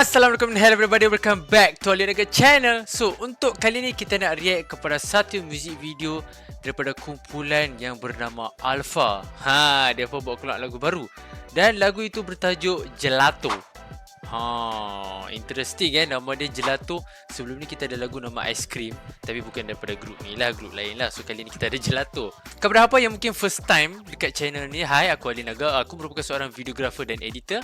Assalamualaikum, hello everybody, welcome back to Alinaga channel. So, untuk kali ni kita nak react kepada satu music video daripada kumpulan yang bernama Alpha. Dia pun buat keluar lagu baru. Dan lagu itu bertajuk Gelato. Interesting nama dia Gelato. Sebelum ni kita ada lagu nama Ice Cream, tapi bukan daripada grup ni lah, grup lain lah. So kali ni kita ada Gelato. Kepada apa yang mungkin first time dekat channel ni, hai, aku Alinaga. Aku merupakan seorang videographer dan editor.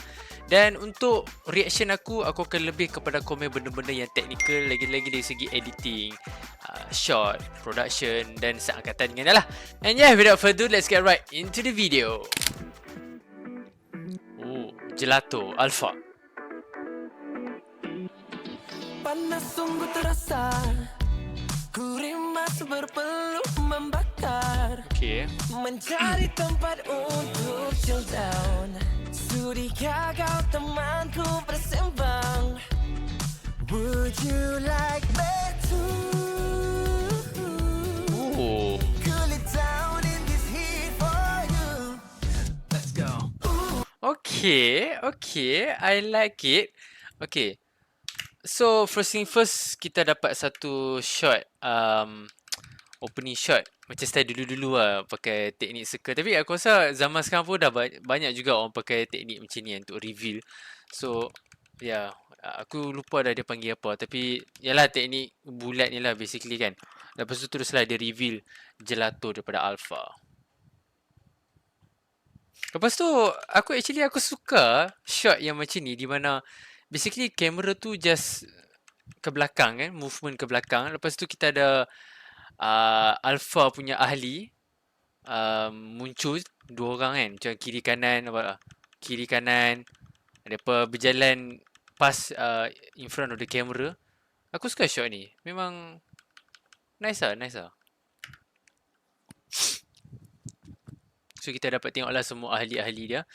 Dan untuk reaction aku akan lebih kepada komen benda-benda yang teknikal, lagi-lagi dari segi editing, shot, production dan seangkatan dengan lah. And yeah, without further ado, let's get right into the video. Gelato, Alpha. Panas sungguh terasa, kurimas berpeluh membakar. Okay. Mencari tempat untuk chill down. Sudikah kau temanku bersembang? Would you like me to cool it down in this heat for you? Let's go. Okay, I like it. Okay. So first thing first, kita dapat satu shot, opening shot macam style dulu-dulu lah, pakai teknik circle. Tapi aku rasa zaman sekarang pun dah banyak juga orang pakai teknik macam ni untuk reveal. So yeah, aku lupa dah dia panggil apa, tapi yalah teknik bulat ni lah basically kan. Lepas tu teruslah dia reveal Gelato daripada Alpha. Lepas tu aku suka shot yang macam ni, di mana basically kamera tu just ke belakang kan, movement ke belakang. Lepas tu kita ada Alpha punya ahli muncul dua orang kan, macam kiri kanan mereka berjalan pas in front of the camera. Aku suka shot ni, memang nice lah. So kita dapat tengoklah semua ahli-ahli dia.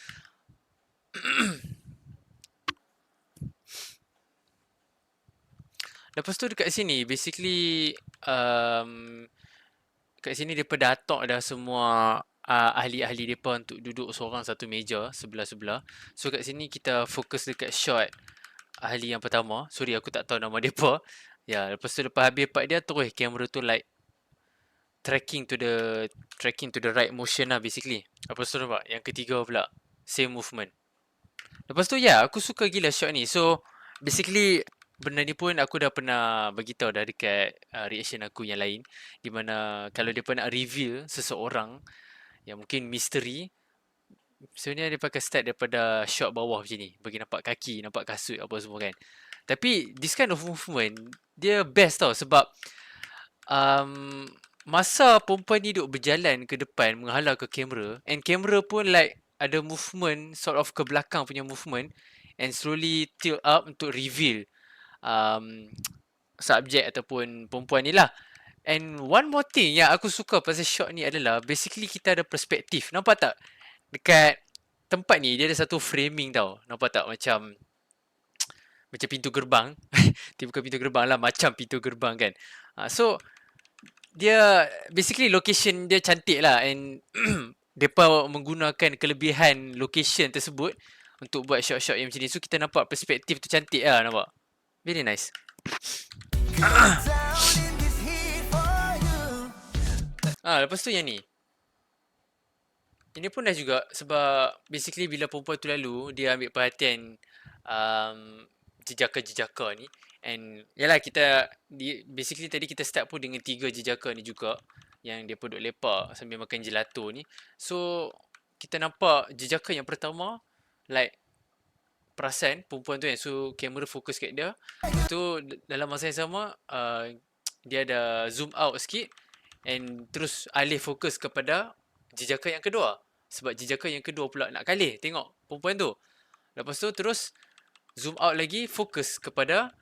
Lepas tu dekat sini basically kat sini depa dah atok dah semua ahli-ahli depa untuk duduk seorang satu meja sebelah-sebelah. So kat sini kita fokus dekat shot ahli yang pertama. Sorry aku tak tahu nama depa. Ya, lepas tu lepas habis part dia terus kamera tu like tracking to the right motion lah basically. Lepas tu nampak yang ketiga pula same movement. Lepas tu ya, aku suka gila shot ni. So basically benda ni pun aku dah pernah beritahu dah dekat reaction aku yang lain, di mana kalau dia pun nak reveal seseorang yang mungkin misteri, sebenarnya dia pakai start daripada shot bawah macam ni, bagi nampak kaki, nampak kasut apa semua kan. Tapi this kind of movement dia best tau, sebab masa perempuan ni duk berjalan ke depan menghalau ke kamera, and kamera pun like ada movement sort of ke belakang punya movement, and slowly tilt up untuk reveal subjek ataupun perempuan ni lah. And one more thing yang aku suka pasal shot ni adalah basically kita ada perspektif. Nampak tak? Dekat tempat ni dia ada satu framing tau. Nampak tak? Macam pintu gerbang. Bukan pintu gerbang lah, macam pintu gerbang kan. So dia basically location dia cantik lah, and mereka menggunakan kelebihan location tersebut untuk buat shot-shot yang macam ni. So kita nampak perspektif tu cantik lah, nampak? Very nice. Lepas tu yang ni. Ini pun dah juga, sebab basically bila perempuan tu lalu, dia ambil perhatian jejaka-jejaka ni. And yalah, basically tadi kita start pun dengan 3 jejaka ni juga, yang dia pun duduk lepak sambil makan gelato ni. So kita nampak jejaka yang pertama like perasan perempuan tu kan, so kamera fokus kat dia. Tu dalam masa yang sama dia ada zoom out sikit, and terus alih fokus kepada jejaka yang kedua, sebab jejaka yang kedua pula nak kalih tengok perempuan tu. Lepas tu terus zoom out lagi, fokus kepada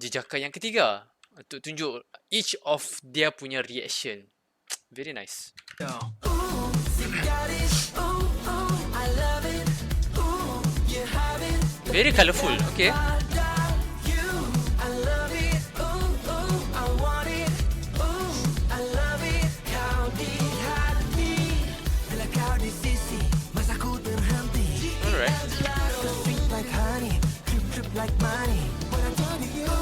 jejaka yang ketiga untuk tunjuk each of dia punya reaction. Very nice. Very colourful. Okay. Alright. like money. What I do to you,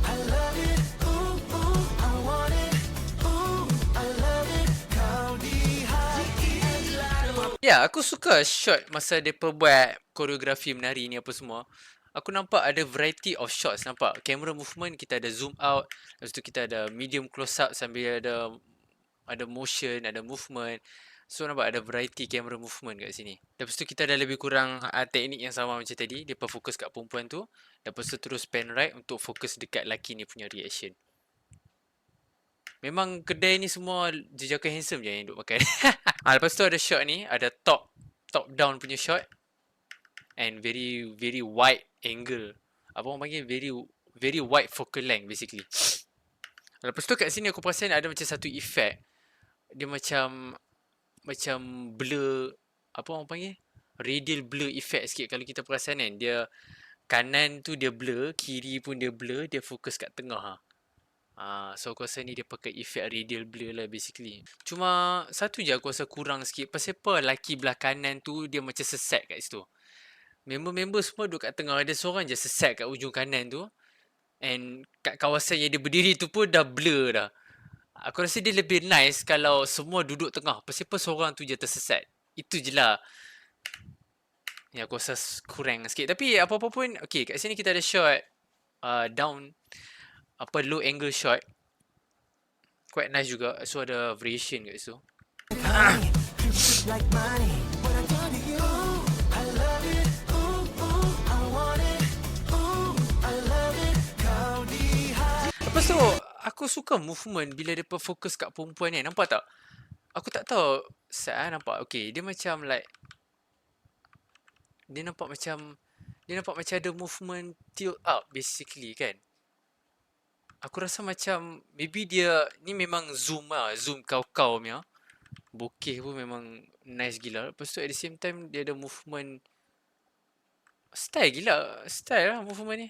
I love it. Ooh, ooh, I want it. Ooh, I love it. Kau di hati selalu. Ya, aku suka shot masa mereka buat koreografi menari ni apa semua. Aku nampak ada variety of shots, nampak. Camera movement, kita ada zoom out. Lepas tu kita ada medium close up sambil ada motion, ada movement. So nampak ada variety camera movement kat sini. Lepas tu kita ada lebih kurang teknik yang sama macam tadi. Dia fokus kat perempuan tu. Lepas tu terus pan right untuk fokus dekat lelaki ni punya reaction. Memang kedai ni semua jejaka handsome je yang duk pakai. Lepas tu ada shot ni, ada top down punya shot. And very wide angle. Apa orang panggil very wide focal length basically. Lepas tu kat sini aku perasan ada macam satu effect. Dia macam blur, apa orang panggil? Radial blur effect sikit kalau kita perasan kan. Dia kanan tu dia blur, kiri pun dia blur, dia fokus kat tengah. So aku rasa ni dia pakai effect radial blur lah basically. Cuma satu je aku rasa kurang sikit. Pasal apa lelaki belah kanan tu dia macam sesat kat situ. Member-member semua duduk kat tengah. Ada seorang je sesat kat ujung kanan tu. And kat kawasan yang dia berdiri tu pun dah blur dah. Aku rasa dia lebih nice kalau semua duduk tengah. Pasal apa seorang tu je tersesat. Itu je lah. Ya aku rasa kurang sikit. Tapi apa-apa pun. Okay, kat sini kita ada shot down. Low angle shot. Quite nice juga. So ada variation kat situ. Like money. What I do to you, I love it. Ooh, ooh, I want it. Ooh, I love it. Kau di hati. Lepas tu, aku suka movement bila dia fokus kat perempuan ni. Nampak tak? Aku tak tahu. Saya nampak. Okay, dia macam like. Dia nampak macam ada movement tilt up basically kan. Aku rasa macam maybe dia ni memang zoom lah. Zoom kau-kau punya. Bokeh pun memang nice gila. Lepas tu at the same time dia ada movement. Style gila. Style lah movement ni.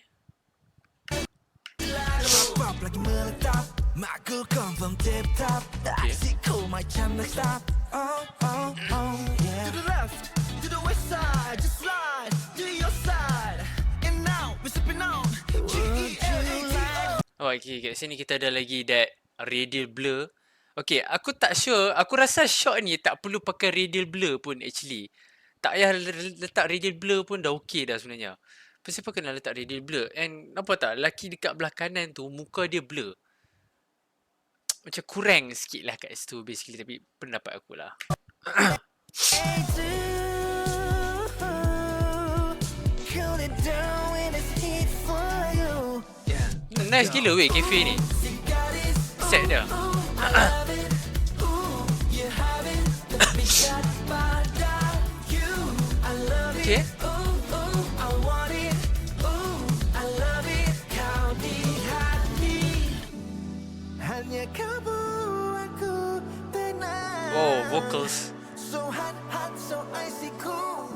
Pop lagi meledak, maku confirm tip top. Asyikku macam nak stop. Oh, oh, oh, yeah. To the left, to the west side, just slide to your side. And now we're sipping on G-E-L-A-T-O. Oh, okay, kat sini kita ada lagi that radial blur. Okay, aku tak sure. Aku rasa shot ni tak perlu pakai radial blur pun actually. Tak payah letak radial blur pun dah okay dah sebenarnya. Pasal apa kena letak radial blur? And nampak tak? Lelaki dekat belah kanan tu, muka dia blur. Macam kurang sikit lah kat situ basically. Tapi pendapat aku lah. Cool it down when it's heat for you. Nice gila weh cafe ni. Set dia. Okay. Hanya kamu aku tenang. Oh, vocals. So hot, hot, so icy cool.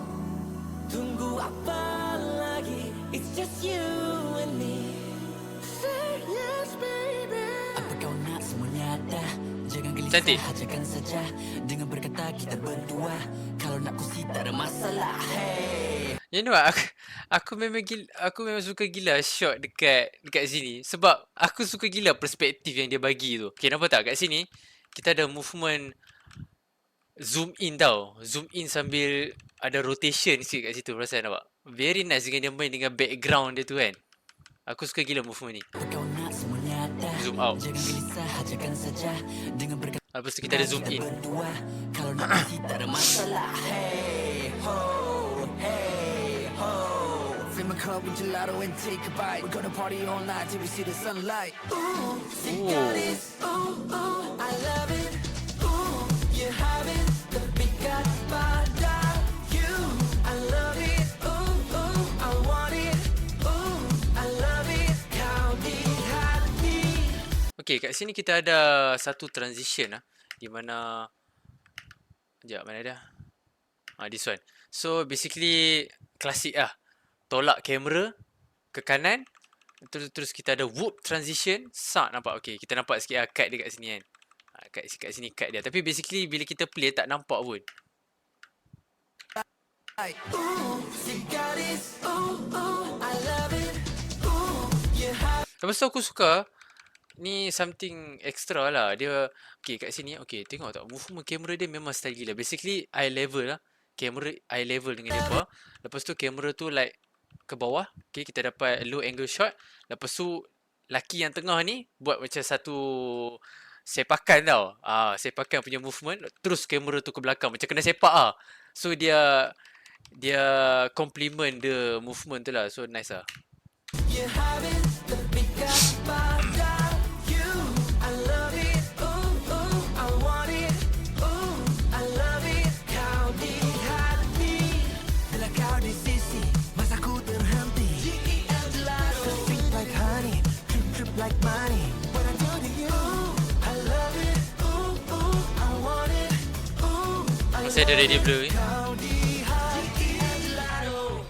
Tunggu apa lagi? It's just you and me. Say yes, baby. Apa kau nak semuanya ada? Jangan Cantik. gelisah, hajarkan saja. Dengan berkata kita berdua. Kalau nak kursi tak ada masalah. Hey. You know what? Aku memang suka gila shot dekat sini. Sebab aku suka gila perspektif yang dia bagi tu. Okay, nampak tak? Kat sini, kita ada movement zoom in tau. Zoom in sambil ada rotation sikit kat situ. Perasan nampak? Very nice dengan dia main dengan background dia tu kan. Aku suka gila movement ni. Apa kau nak semuanya ada? Zoom out. Jangan gelisah, hajarkan saja. Dengan berkata Lepas tu kita ada zoom in. berdua. Kalau nak kursi tak ada masalah. Hey ho, hey ho. Fill my cup with gelato and take a bite. We're gonna party all night till we see the sunlight. Ooh, cigarettes. Ooh, ooh, I love it. Ooh, you have it. The big got pada you. I love it. Ooh, ooh, I want it. Ooh, I love it. Kau di hati. Okay, kat sini kita ada satu transition lah. Di mana... Sekejap, mana dia? This one. So, basically, klasik lah. Tolak kamera ke kanan. Terus kita ada whoop transition. Sak nampak. Okay, kita nampak sikit lah cut dia kat sini kan. Kat sini cut dia. Tapi basically, bila kita play tak nampak pun. Ooh, cigarettes. Ooh, ooh, I love it. Lepas tu aku suka ni something extra lah. Dia okay kat sini, okay tengok tak movement kamera dia memang style gila. Basically eye level lah. Kamera eye level dengan depa. Lepas tu kamera tu like ke bawah. Okay, kita dapat low angle shot. Lepas tu laki yang tengah ni buat macam satu sepakan tau. Sepakan punya movement. Terus kamera tu ke belakang macam kena sepak ah. So dia compliment the movement tu lah. So nice lah. You're having the big down you. I love it. Ooh, ooh, I want it. Ooh, I love it. Kau di hati. Bila kau di sisi, masaku terhenti. GEL Gelato. Sweet like honey, trip trip like money. When I do to you, I love it. Ooh, ooh, I want it. Ooh, I Masih ada ready blue ni. kau di hati. GEL Gelato.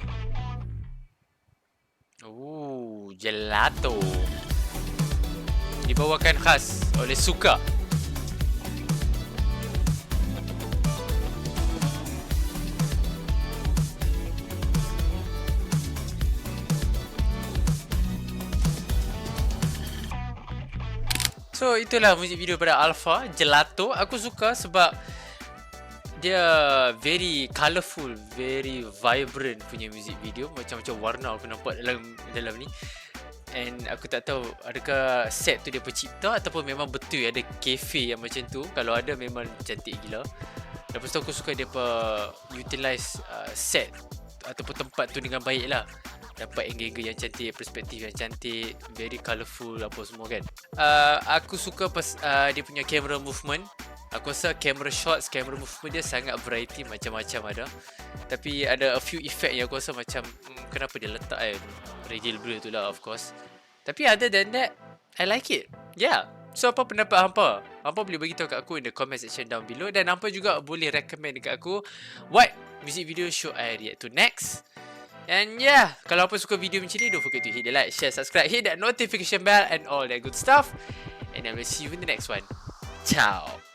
Gelato. Dibawakan khas oleh Suka. So itulah muzik video pada Alpha Gelato. Aku suka sebab dia very colourful, very vibrant punya music video. Macam-macam warna aku nampak dalam ni. And aku tak tahu adakah set tu dia pencipta ataupun memang betul ada cafe yang macam tu. Kalau ada memang cantik gila. Lepas tu aku suka dia utilize set ataupun tempat tu dengan baik lah. Dapat angle yang cantik, perspektif yang cantik, very colourful apa semua kan. Aku suka dia punya camera movement. Aku rasa camera shots, camera movement dia sangat variety, macam-macam ada. Tapi ada a few effect yang aku rasa macam kenapa dia letak radial blur tu lah of course. Tapi other than that, I like it. Yeah. So apa pendapat hampa? Hampa boleh beritahu kat aku in the comment section down below. Dan hampa juga boleh recommend dekat aku what music video should I react to next. And yeah, kalau hampa suka video macam ni, don't forget to hit the like, share, subscribe, hit that notification bell and all that good stuff. And I will see you in the next one. Ciao.